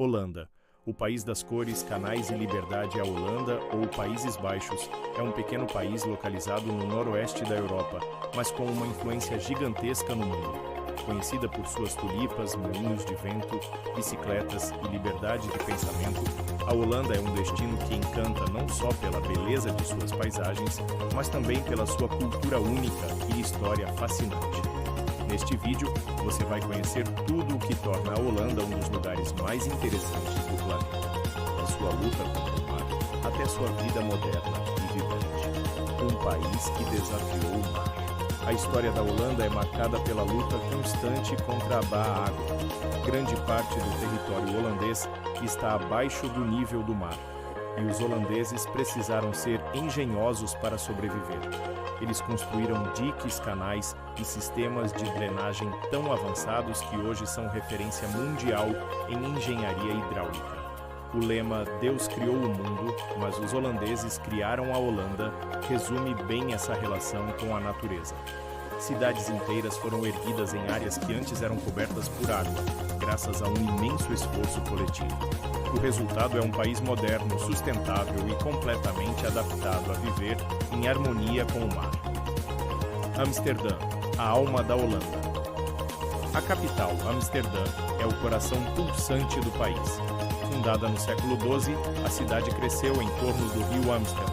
Holanda. O país das cores, canais e liberdade, a Holanda, ou Países Baixos, é um pequeno país localizado no noroeste da Europa, mas com uma influência gigantesca no mundo. Conhecida por suas tulipas, moinhos de vento, bicicletas e liberdade de pensamento, a Holanda é um destino que encanta não só pela beleza de suas paisagens, mas também pela sua cultura única e história fascinante. Neste vídeo, você vai conhecer tudo o que torna a Holanda um dos lugares mais interessantes do planeta. Da sua luta contra o mar, até sua vida moderna e vibrante. Um país que desafiou o mar. A história da Holanda é marcada pela luta constante contra a má água. Grande parte do território holandês está abaixo do nível do mar, e os holandeses precisaram ser engenhosos para sobreviver. Eles construíram diques, canais e sistemas de drenagem tão avançados que hoje são referência mundial em engenharia hidráulica. O lema "Deus criou o mundo, mas os holandeses criaram a Holanda" resume bem essa relação com a natureza. Cidades inteiras foram erguidas em áreas que antes eram cobertas por água, graças a um imenso esforço coletivo. O resultado é um país moderno, sustentável e completamente adaptado a viver em harmonia com o mar. Amsterdã, a alma da Holanda. A capital, Amsterdã, é o coração pulsante do país. Fundada no século XII, a cidade cresceu em torno do rio Amstel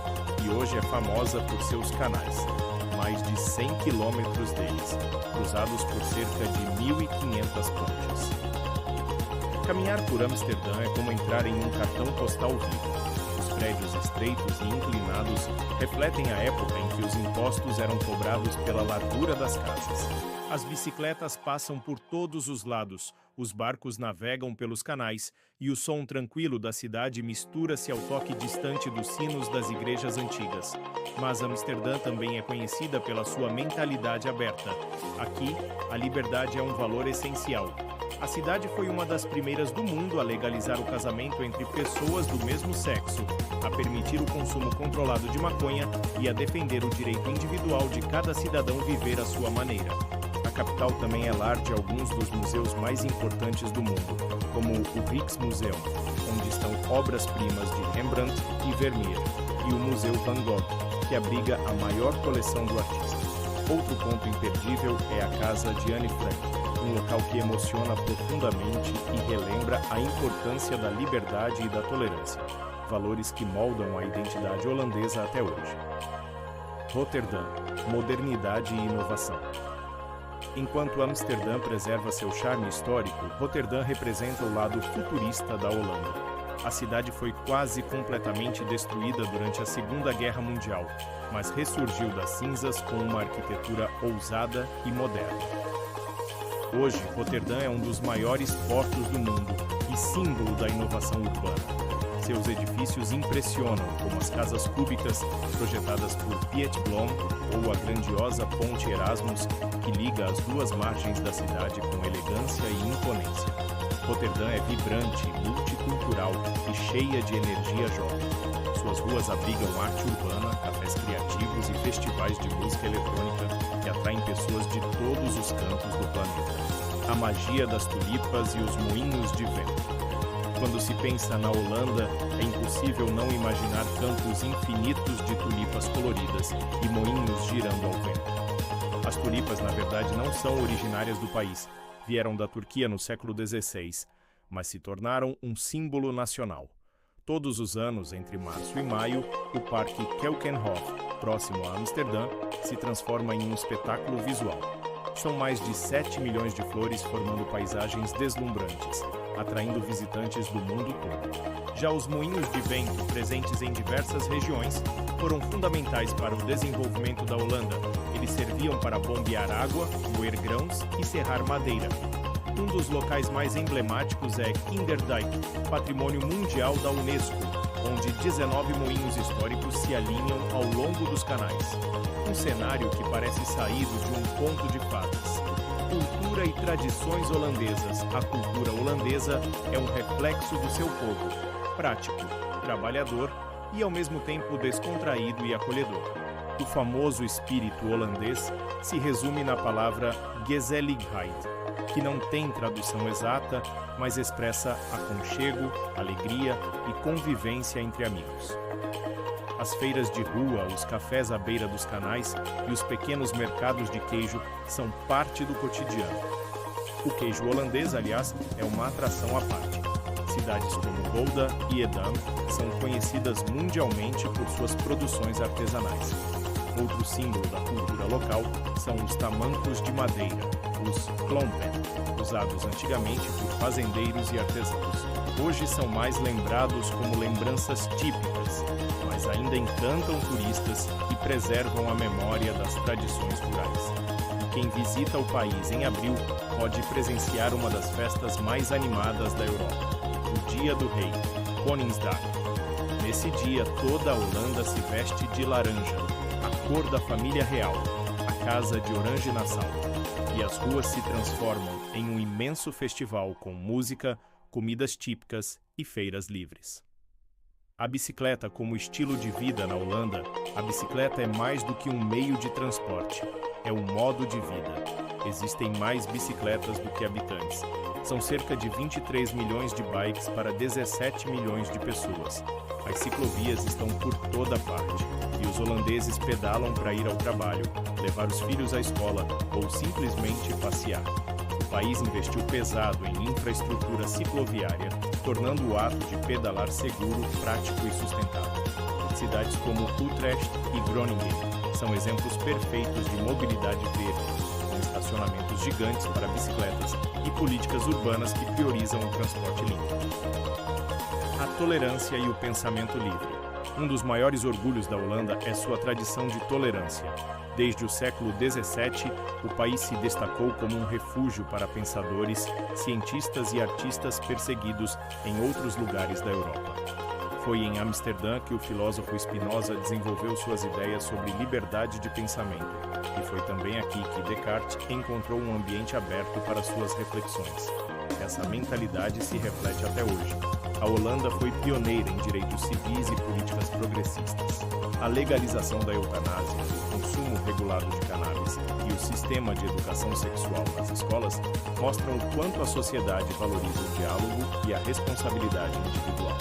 e hoje é famosa por seus canais. Mais de 100 quilômetros deles, cruzados por cerca de 1.500 pontes. Caminhar por Amsterdã é como entrar em um cartão postal vivo. Os prédios estreitos e inclinados refletem a época em que os impostos eram cobrados pela largura das casas. As bicicletas passam por todos os lados, os barcos navegam pelos canais e o som tranquilo da cidade mistura-se ao toque distante dos sinos das igrejas antigas. Mas Amsterdã também é conhecida pela sua mentalidade aberta. Aqui, a liberdade é um valor essencial. A cidade foi uma das primeiras do mundo a legalizar o casamento entre pessoas do mesmo sexo, a permitir o consumo controlado de maconha e a defender o direito individual de cada cidadão viver à sua maneira. A capital também é lar de alguns dos museus mais importantes do mundo, como o Rijksmuseum, onde estão obras-primas de Rembrandt e Vermeer, e o Museu Van Gogh, que abriga a maior coleção do artista. Outro ponto imperdível é a Casa de Anne Frank, um local que emociona profundamente e relembra a importância da liberdade e da tolerância, valores que moldam a identidade holandesa até hoje. Roterdã, modernidade e inovação. Enquanto Amsterdã preserva seu charme histórico, Roterdã representa o lado futurista da Holanda. A cidade foi quase completamente destruída durante a Segunda Guerra Mundial, mas ressurgiu das cinzas com uma arquitetura ousada e moderna. Hoje, Roterdã é um dos maiores portos do mundo e símbolo da inovação urbana. Seus edifícios impressionam, como as casas cúbicas projetadas por Piet Blom ou a grandiosa Ponte Erasmus, que liga as duas margens da cidade com elegância e imponência. Roterdã é vibrante, multicultural e cheia de energia jovem. Suas ruas abrigam arte urbana, cafés criativos e festivais de música eletrônica que atraem pessoas de todos os cantos do planeta. A magia das tulipas e os moinhos de vento. Quando se pensa na Holanda, é impossível não imaginar campos infinitos de tulipas coloridas e moinhos girando ao vento. As tulipas, na verdade, não são originárias do país. Vieram da Turquia no século XVI, mas se tornaram um símbolo nacional. Todos os anos, entre março e maio, o Parque Keukenhof, próximo a Amsterdã, se transforma em um espetáculo visual. São mais de 7 milhões de flores formando paisagens deslumbrantes, atraindo visitantes do mundo todo. Já os moinhos de vento, presentes em diversas regiões, foram fundamentais para o desenvolvimento da Holanda. Eles serviam para bombear água, moer grãos e serrar madeira. Um dos locais mais emblemáticos é Kinderdijk, patrimônio mundial da Unesco, onde 19 moinhos históricos se alinham ao longo dos canais. Um cenário que parece saído de um conto de fadas. Cultura e tradições holandesas. A cultura holandesa é um reflexo do seu povo, prático, trabalhador e ao mesmo tempo descontraído e acolhedor. O famoso espírito holandês se resume na palavra gezelligheid, que não tem tradução exata mas expressa aconchego, alegria e convivência entre amigos. As feiras de rua, os cafés à beira dos canais e os pequenos mercados de queijo são parte do cotidiano. O queijo holandês, aliás, é uma atração à parte. Cidades como Gouda e Edam são conhecidas mundialmente por suas produções artesanais. Outro símbolo da cultura local são os tamancos de madeira, os klompen, usados antigamente por fazendeiros e artesãos. Hoje são mais lembrados como lembranças típicas, mas ainda encantam turistas e preservam a memória das tradições rurais. E quem visita o país em abril pode presenciar uma das festas mais animadas da Europa, o Dia do Rei, Koningsdag. Nesse dia, toda a Holanda se veste de laranja, a cor da família real, a casa de Oranje-Nassau, e as ruas se transformam em um imenso festival com música, comidas típicas e feiras livres. A bicicleta como estilo de vida na Holanda, a bicicleta é mais do que um meio de transporte, é um modo de vida. Existem mais bicicletas do que habitantes. São cerca de 23 milhões de bikes para 17 milhões de pessoas. As ciclovias estão por toda parte e os holandeses pedalam para ir ao trabalho, levar os filhos à escola ou simplesmente passear. O país investiu pesado em infraestrutura cicloviária, tornando o ato de pedalar seguro, prático e sustentável. Cidades como Utrecht e Groningen são exemplos perfeitos de mobilidade verde, com estacionamentos gigantes para bicicletas e políticas urbanas que priorizam o transporte limpo. A tolerância e o pensamento livre. Um dos maiores orgulhos da Holanda é sua tradição de tolerância. Desde o século XVII, o país se destacou como um refúgio para pensadores, cientistas e artistas perseguidos em outros lugares da Europa. Foi em Amsterdã que o filósofo Spinoza desenvolveu suas ideias sobre liberdade de pensamento, e foi também aqui que Descartes encontrou um ambiente aberto para suas reflexões. Essa mentalidade se reflete até hoje. A Holanda foi pioneira em direitos civis e políticas progressistas. A legalização da eutanásia, o consumo regulado de cannabis e o sistema de educação sexual nas escolas mostram o quanto a sociedade valoriza o diálogo e a responsabilidade individual.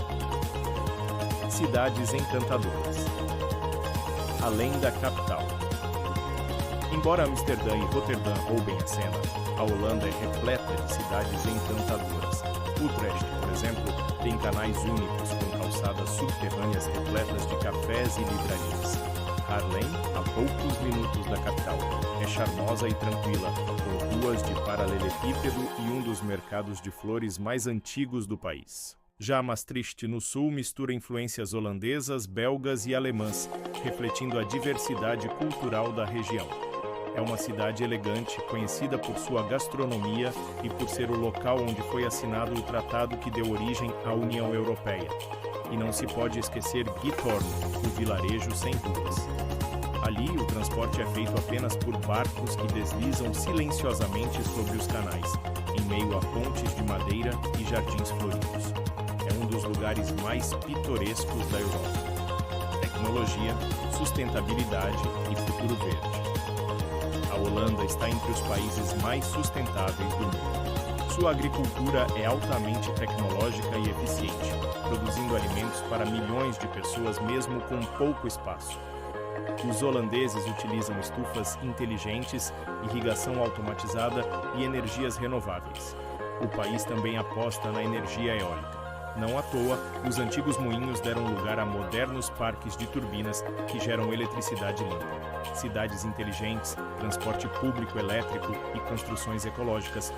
Cidades encantadoras. Além da capital. Embora Amsterdã e Roterdã roubem a cena, a Holanda é repleta de cidades encantadoras. Utrecht, por exemplo, tem canais únicos com calçadas subterrâneas repletas de cafés e livrarias. Haarlem, a poucos minutos da capital, é charmosa e tranquila, com ruas de paralelepípedo e um dos mercados de flores mais antigos do país. Já Maastricht, no sul, mistura influências holandesas, belgas e alemãs, refletindo a diversidade cultural da região. É uma cidade elegante, conhecida por sua gastronomia e por ser o local onde foi assinado o tratado que deu origem à União Europeia. E não se pode esquecer Giethoorn, o vilarejo sem ruas. Ali, o transporte é feito apenas por barcos que deslizam silenciosamente sobre os canais, em meio a pontes de madeira e jardins floridos. É um dos lugares mais pitorescos da Europa. Tecnologia, sustentabilidade e futuro verde. A Holanda está entre os países mais sustentáveis do mundo. Sua agricultura é altamente tecnológica e eficiente, produzindo alimentos para milhões de pessoas mesmo com pouco espaço. Os holandeses utilizam estufas inteligentes, irrigação automatizada e energias renováveis. O país também aposta na energia eólica. Não à toa, os antigos moinhos deram lugar a modernos parques de turbinas que geram eletricidade limpa. Cidades inteligentes, transporte público elétrico e construções ecológicas